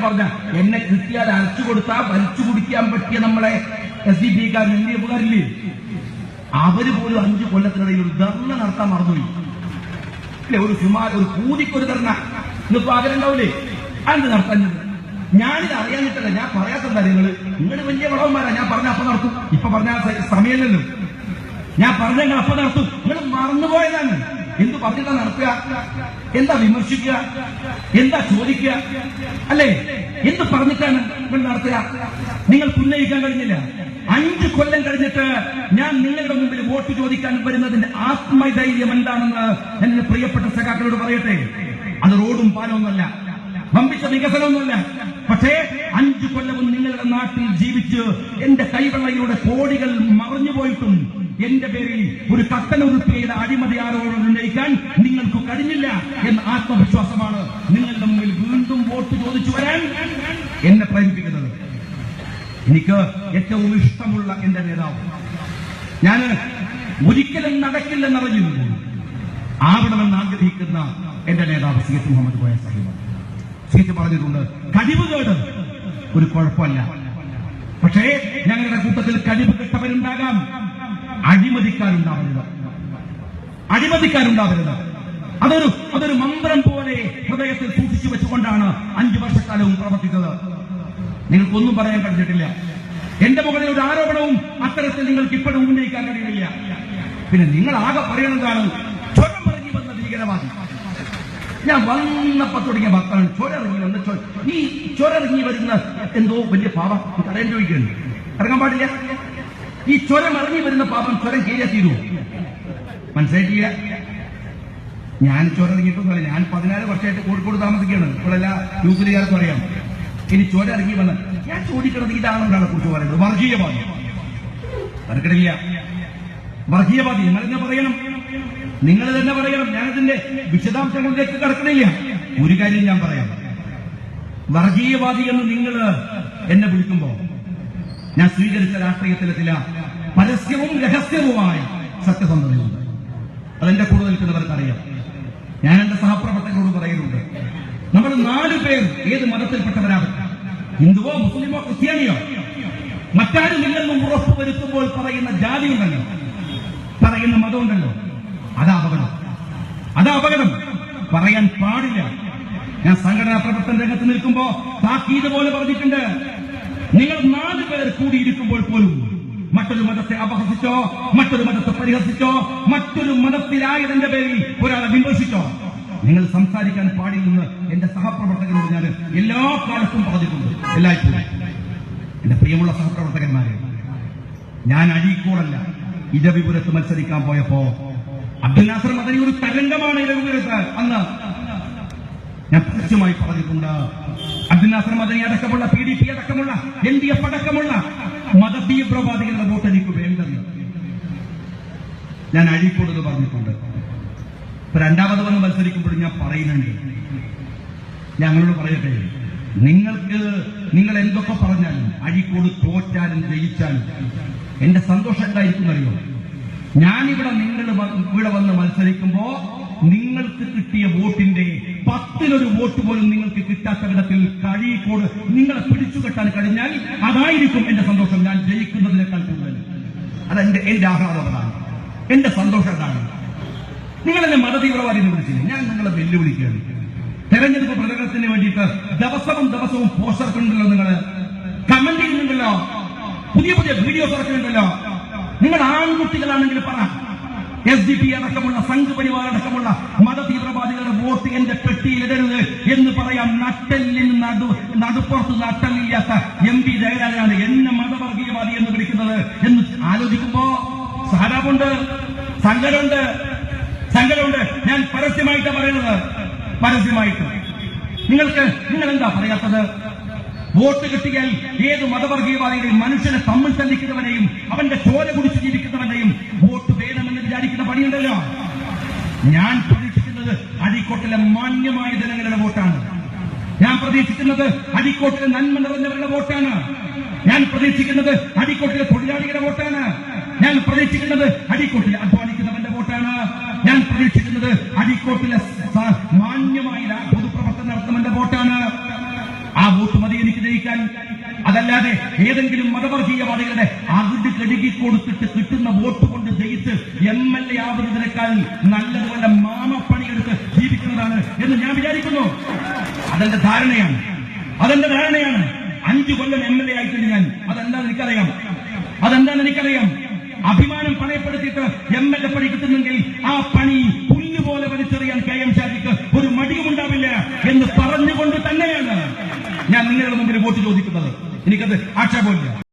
പറഞ്ഞ എന്നെ കിട്ടിയാൽ അരച്ചു കൊടുത്താൽ വലിച്ചു കുടിക്കാൻ പറ്റിയ നമ്മളെ SDP-കാരൻ NDF-കാരില്ലേ, അവര് പോലും 5 കൊല്ലത്തിനിടയിൽ ഒരു ധർണ നടത്താൻ മറന്നുപോയി അല്ലെ? ഒരു കൂതിക്കൊരു ധർണ ഇന്നിപ്പോ ആഗ്രഹമുണ്ടാവില്ലേ? അത് നടത്താൻ ഞാനിത് അറിയാനിട്ടല്ല, ഞാൻ പറയാത്ത കാര്യങ്ങള് നിങ്ങൾ വലിയ വളവന്മാരാ. ഞാൻ പറഞ്ഞ അപ്പൊ നടത്തും, ഇപ്പൊ പറഞ്ഞ സമയമില്ലല്ലോ. ഞാൻ പറഞ്ഞ അപ്പൊ നടത്തും. നിങ്ങൾ മറന്നുപോയതാണ്. എന്ത് പറഞ്ഞിട്ടാ നടത്തുക? എന്താ വിമർശിക്കുക? എന്താ ചോദിക്കുക? അല്ലേ? എന്ത് പറഞ്ഞിട്ടാണ് നിങ്ങൾ നടത്തുക? നിങ്ങൾക്ക് ഉന്നയിക്കാൻ കഴിഞ്ഞില്ല. 5 കൊല്ലം കഴിഞ്ഞിട്ട് ഞാൻ നിങ്ങളുടെ മുമ്പിൽ വോട്ട് ചോദിക്കാൻ വരുന്നതിന്റെ ആത്മധൈര്യം എന്താണെന്ന് എന്റെ പ്രിയപ്പെട്ട സഖാക്കളോട് പറയട്ടെ. അത് റോഡും പാലമൊന്നുമല്ല, വമ്പിച്ച വികസനമൊന്നുമല്ല. പക്ഷേ 5 കൊല്ലവും നിങ്ങളുടെ നാട്ടിൽ ജീവിച്ച് എന്റെ കൈവെള്ളയിലൂടെ കോടികൾ മറിഞ്ഞുപോയിട്ടും എന്റെ പേരിൽ ഒരു കത്തനുറുപ്പിയുടെ അഴിമതി ആരോപണം ഉന്നയിക്കാൻ നിങ്ങൾക്ക് കഴിഞ്ഞില്ല എന്ന ആത്മവിശ്വാസമാണ് നിങ്ങളുടെ മുമ്പിൽ വീണ്ടും വോട്ട് ചോദിച്ചു വരാൻ എന്നെ പ്രേരിപ്പിക്കുന്നത്. എനിക്ക് ഏറ്റവും ഇഷ്ടമുള്ള എന്റെ നേതാവ്, ഞാൻ ഒരിക്കലും നടക്കില്ലെന്നറിഞ്ഞിരുന്നു ആവണമെന്ന് ആഗ്രഹിക്കുന്ന എന്റെ നേതാവ് CH മുഹമ്മദ് കോയ സാഹിബ്. CH പറഞ്ഞിട്ടുണ്ട്, കഴിവുകേട് ഒരു കുഴപ്പമല്ല, പക്ഷേ ഞങ്ങളുടെ കൂട്ടത്തിൽ കഴിവ് കെട്ടവരുണ്ടാകാം, അഴിമതിക്കാരുണ്ടാവരുത്. അതൊരു മന്ത്രം പോലെ ഹൃദയത്തിൽ സൂക്ഷിച്ചു വെച്ചുകൊണ്ടാണ് 5 വർഷക്കാലവും പ്രവർത്തിച്ചത്. നിങ്ങൾക്കൊന്നും പറയാൻ കഴിഞ്ഞിട്ടില്ല. എന്റെ മുകളിൽ ഒരു ആരോപണവും അത്തരത്തിൽ നിങ്ങൾക്ക് ഇപ്പോഴും ഉന്നയിക്കാൻ കഴിയില്ല. പിന്നെ നിങ്ങൾ ആകെ പറയുന്നതാണ് ചുരമിറങ്ങി വന്ന ഭീകരവാദി. ഞാൻ വന്നപ്പോ തുടങ്ങിയ വാക്കാണ് ചുരമിറങ്ങി വന്ന. ഈ ചുരമിറങ്ങി വരുന്ന എന്തോ വലിയ പാപം തടയാൻ ചോദിക്കുന്നു. ഇറങ്ങാൻ പാടില്ല. ഈ ചുരം ഇറങ്ങി വരുന്ന പാപം ചുരം കീഴിയാ തീരുവോ? മനസ്സിലായിട്ടില്ല. ഞാൻ ചുരം ഇറങ്ങിയിട്ടൊന്നുമല്ല. ഞാൻ 14 വർഷമായിട്ട് കോഴിക്കോട് താമസിക്കുകയാണ്. ഇപ്പോഴെല്ലാ യൂസിലുകാർക്കും അറിയാം. ഇനി ചുരം ഇറങ്ങി വന്ന് ഞാൻ ചോദിക്കുന്നത് ഇതാണെന്നാണ് കുറിച്ച് പറയുന്നത്. വർഗീയവാദി തരക്കിടില്ല. വർഗീയവാദി നിങ്ങൾ തന്നെ പറയണം. ഞാനതിന്റെ വിശദാംശങ്ങളിലേക്ക് കടക്കണില്ല. ഒരു കാര്യം ഞാൻ പറയാം. വർഗീയവാദി എന്ന് നിങ്ങൾ എന്നെ വിളിക്കുമ്പോ ഞാൻ സ്വീകരിച്ച രാഷ്ട്രീയത്തിലെ ചില പരസ്യവും രഹസ്യവുമായ സത്യസന്ധതയുണ്ട്. അതെന്റെ കൂടെ നിൽക്കുന്നവർക്കറിയാം. ഞാൻ എന്റെ സഹപ്രവർത്തകരോട് പറയുന്നുണ്ട്, നമ്മൾ 4 പേർ ഏത് മതത്തിൽപ്പെട്ടവരാണ്, ഹിന്ദുവോ മുസ്ലിമോ ക്രിസ്ത്യാനിയോ, മറ്റാരുമില്ലെന്നും ഉറപ്പ് വരുത്തുമ്പോൾ പറയുന്ന ജാതി ഉണ്ടല്ലോ, പറയുന്ന മതമുണ്ടല്ലോ, അതാ അപകടം. പറയാൻ പാടില്ല. ഞാൻ സംഘടനാ പ്രവർത്തന രംഗത്ത് നിൽക്കുമ്പോ താക്കീത് പോലെ പറഞ്ഞിട്ടുണ്ട്, നിങ്ങൾ 4 പേർ കൂടിയിരിക്കുമ്പോൾ പോലും മറ്റൊരു മതത്തെ അപഹസിച്ചോ, മറ്റൊരു മതത്തെ പരിഹസിച്ചോ, മറ്റൊരു മതത്തിലായതിന്റെ പേരിൽ ഒരാളെ വിമർശിച്ചോ നിങ്ങൾ സംസാരിക്കാൻ പാടില്ലെന്ന് എന്റെ സഹപ്രവർത്തകരോട് ഞാൻ എല്ലാ കാലത്തും പറഞ്ഞിട്ടുണ്ട്. എല്ലായ്പ്പോഴും എന്റെ പ്രിയമുള്ള സഹപ്രവർത്തകന്മാരെ, ഞാൻ അഴീക്കോടല്ല ഇരവിപുരത്ത് മത്സരിക്കാൻ പോയപ്പോ അബ്ദുൽ നാസർ മദനി ഒരു തരംഗമാണ് ഇരവിപുരത്ത്. അന്ന് ഞാൻ പരസ്യമായി പറഞ്ഞിട്ടുണ്ട്, അബ്ദുൽ നാസർ മദനി അടക്കമുള്ള PDP അടക്കമുള്ള LDF അടക്കമുള്ള മതതീവ്രവാദികളുടെ വോട്ട് എനിക്ക് വേണ്ടെന്ന് ഞാൻ അഴീക്കോട് പറഞ്ഞിട്ടുണ്ട്. രണ്ടാമത് വന്ന് മത്സരിക്കുമ്പോഴും ഞാൻ പറയുന്നുണ്ട്, ഞങ്ങളോട് പറയട്ടെ, നിങ്ങൾ എന്തൊക്കെ പറഞ്ഞാലും അഴീക്കോട് തോറ്റാലും ജയിച്ചാലും എന്റെ സന്തോഷം എന്തായിരിക്കും അറിയോ? ഞാനിവിടെ ഇവിടെ വന്ന് മത്സരിക്കുമ്പോ നിങ്ങൾക്ക് കിട്ടിയ വോട്ടിന്റെ 10-1 വോട്ട് പോലും നിങ്ങൾക്ക് കിട്ടാത്ത വിധത്തിൽ അഴീക്കോട് നിങ്ങളെ പിടിച്ചുകെട്ടാൻ കഴിഞ്ഞാൽ അതായിരിക്കും എന്റെ സന്തോഷം. ഞാൻ ജയിക്കുന്നതിനേക്കാൾ കൂടുതൽ എന്റെ ആഹ്ലാദമാണ്, എന്റെ സന്തോഷം എന്താണ്? നിങ്ങളെന്നെ മതതീവ്രവാദി എന്ന് വിളിച്ചില്ലേ? ഞാൻ നിങ്ങളെ വെല്ലുവിളിക്കുകയാണ്. തെരഞ്ഞെടുപ്പ് പ്രചരണത്തിന് വേണ്ടിയിട്ട് ദിവസവും പോസ്റ്റർ ഉണ്ടല്ലോ, നിങ്ങൾ കമന്റ് ചെയ്യുന്നുണ്ടല്ലോ, പുതിയ വീഡിയോസ് ഇറക്കുന്നുണ്ടല്ലോ. നിങ്ങൾ ആൺകുട്ടികളാണെങ്കിൽ പറ, SDP അടക്കമുള്ള സംഘപരിവാർ അടക്കമുള്ള മതതീവ്രവാദികളുടെ വോട്ട് എന്റെ പെട്ടിയിലിടരുത് എന്ന് പറയാൻ നട്ടെല്ലിന് നടുപ്പുറത്ത് നട്ടല്ലില്ലാത്ത MP ജയരാജനാണ് എന്നെ മതവർഗീയവാദി എന്ന് വിളിക്കുന്നത് എന്ന് ആലോചിക്കുമ്പോ സഹതാപമുണ്ട്, സങ്കടമുണ്ട്. ഞാൻ പരസ്യമായിട്ടാണ് പറയുന്നത്. പരസ്യമായിട്ട് നിങ്ങൾ എന്താ പറയാത്തത്? വോട്ട് കിട്ടിയാൽ ഏത് മതവർഗീയവാദികളെയും മനുഷ്യനെ തമ്മിൽ തല്ലിക്കുന്നവനെയും അവന്റെ ചോര കുടിച്ച് ജീവിക്കുന്നവനെയും വോട്ട് വേണമെന്ന് വിചാരിക്കുന്ന പണിയുണ്ടല്ലോ. ഞാൻ പ്രതീക്ഷിക്കുന്നത് അഴീക്കോട്ടിലെ മാന്യമായ ജനങ്ങളുടെ വോട്ടാണ്. ഞാൻ പ്രതീക്ഷിക്കുന്നത് അഴീക്കോട്ടിലെ നന്മ നിറഞ്ഞവരുടെ വോട്ടാണ്. ഞാൻ പ്രതീക്ഷിക്കുന്നത് അഴീക്കോട്ടിലെ തൊഴിലാളികളുടെ വോട്ടാണ്. ഞാൻ പ്രതീക്ഷിക്കുന്നത് അഴീക്കോട്ടിലെ അധ്വാനിക്കുന്നവന്റെ വോട്ടാണ്. ഞാൻ പ്രതീക്ഷിക്കുന്നത് അഴീക്കോട്ടിലെ മാന്യമായ പൊതുപ്രവർത്തനം നടത്തുന്നവന്റെ വോട്ടാണ്. ആ വോട്ട് ജയിക്കാൻ. അതല്ലാതെ ഏതെങ്കിലും മതവർഗീയവാദികളുടെ അകിട് കഴുകി കൊടുത്തിട്ട് കിട്ടുന്ന വോട്ട് കൊണ്ട് ജയിച്ച് MLA ആവുന്നതിനേക്കാൾ നല്ലതുപോലെ മാമപ്പണിയെടുത്ത് ജീവിക്കുന്നതാണ് എന്ന് ഞാൻ വിചാരിക്കുന്നു. അതെന്റെ ധാരണയാണ്. 5 കൊല്ലം MLA ആയിട്ടുണ്ട് ഞാൻ. അതെന്താണെന്ന് എനിക്കറിയാം. അഭിമാനം പണയപ്പെടുത്തിയിട്ട് MLA പണി കിട്ടുന്നെങ്കിൽ ആ പണി പുല്ലുപോലെ വലിച്ചെറിയാൻ KM ഷാജിക്ക് ഒരു മടിയുമുണ്ടാവില്ല എന്ന് പറഞ്ഞുകൊണ്ട് തന്നെയാണ് ഞാൻ നിങ്ങളുടെ മുമ്പിൽ വോട്ട് ചോദിക്കുന്നത്. എനിക്കത് ആക്ഷേപമില്ല.